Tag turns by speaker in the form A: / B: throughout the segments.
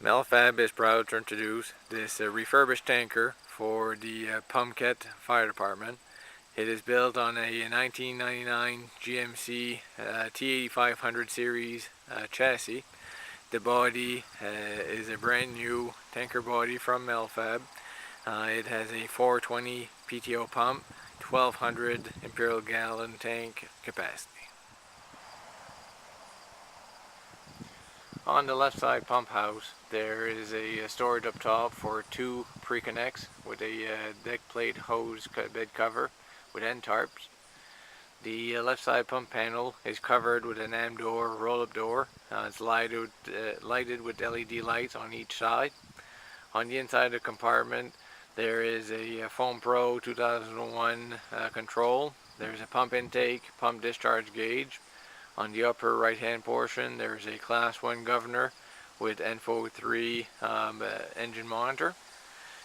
A: Metalfab is proud to introduce this refurbished tanker for the Pomquet Fire Department. It is built on a 1999 GMC T8500 series chassis. The body is a brand new tanker body from Metalfab. It has a 420 PTO pump, 1200 imperial gallon tank capacity. On the left side pump house, there is a storage up top for two pre-connects with a deck plate hose bed cover with end tarps. The left side pump panel is covered with an AM door, roll-up door. It's lighted with LED lights on each side. On the inside of the compartment, there is a Foam Pro 2001 control. There's a pump intake, pump discharge gauge. On the upper right hand portion, there's a class 1 governor with Info 3 engine monitor.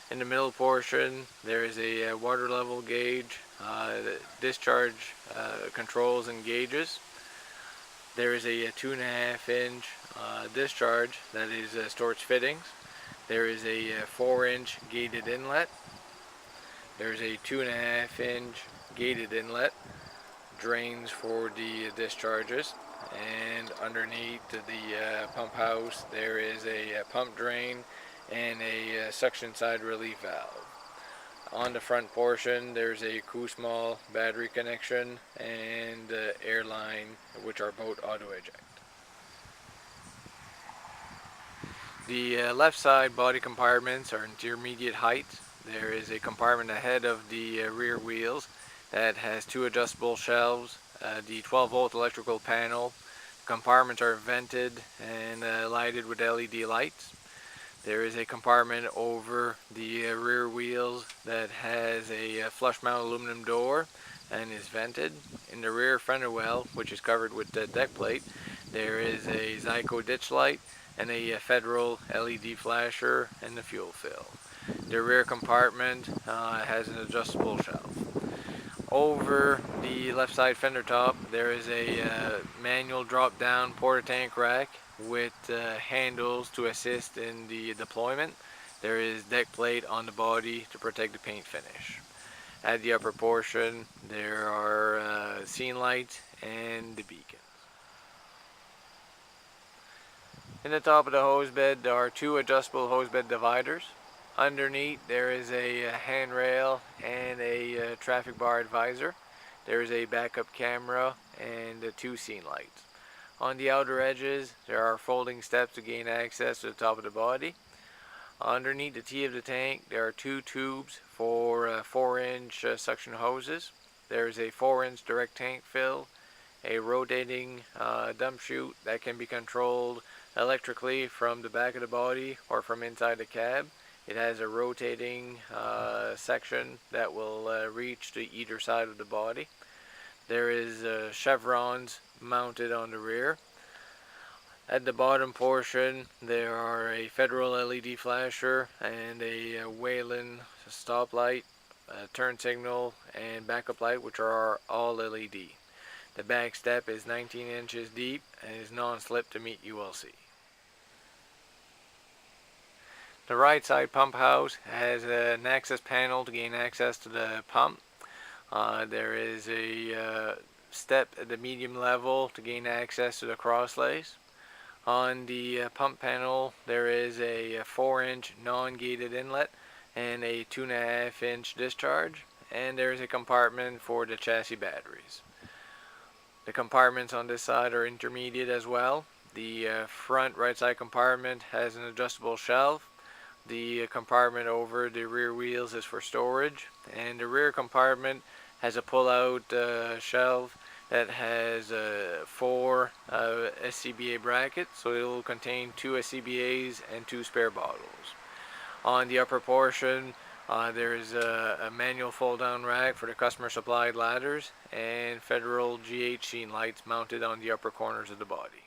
A: In the middle portion, there is a water level gauge, discharge controls and gauges. There is a 2.5 inch discharge that is storage fittings. There is a 4 inch gated inlet. There's a 2.5 inch gated inlet. Drains for the discharges, and underneath the pump house there is a pump drain and a suction side relief valve. On the front portion there's a Q-Small battery connection and air line, which are both auto eject. The left side body compartments are intermediate height. There is a compartment ahead of the rear wheels that has two adjustable shelves, the 12-volt electrical panel. Compartments are vented and lighted with LED lights. There is a compartment over the rear wheels that has a flush mount aluminum door and is vented. In the rear fender well, which is covered with the deck plate, there is a Zyco ditch light and a Federal LED flasher and the fuel fill. The rear compartment has an adjustable shelf. Over the left side fender top, there is a manual drop down porta tank rack with handles to assist in the deployment. There is deck plate on the body to protect the paint finish. At the upper portion, there are scene lights and the beacons. In the top of the hose bed, there are two adjustable hose bed dividers. Underneath there is a handrail and a traffic bar advisor. There is a backup camera and two scene lights. On the outer edges there are folding steps to gain access to the top of the body. Underneath the T of the tank there are two tubes for 4-inch suction hoses. There is a 4-inch direct tank fill, a rotating dump chute that can be controlled electrically from the back of the body or from inside the cab. It has a rotating section that will reach to either side of the body. There is chevrons mounted on the rear. At the bottom portion there are a Federal LED flasher and a Whelen stoplight, turn signal and backup light, which are all LED. The back step is 19 inches deep and is non-slip to meet ULC. The right side pump house has an access panel to gain access to the pump. There is a step at the medium level to gain access to the crosslays. On the pump panel there is a 4-inch non-gated inlet and a 2.5 inch discharge, and there is a compartment for the chassis batteries. The compartments on this side are intermediate as well. The front right side compartment has an adjustable shelf. The compartment over the rear wheels is for storage, and the rear compartment has a pull-out shelf that has 4 SCBA brackets, so it will contain 2 SCBAs and 2 spare bottles. On the upper portion there is a manual fold-down rack for the customer supplied ladders and Federal GH scene lights mounted on the upper corners of the body.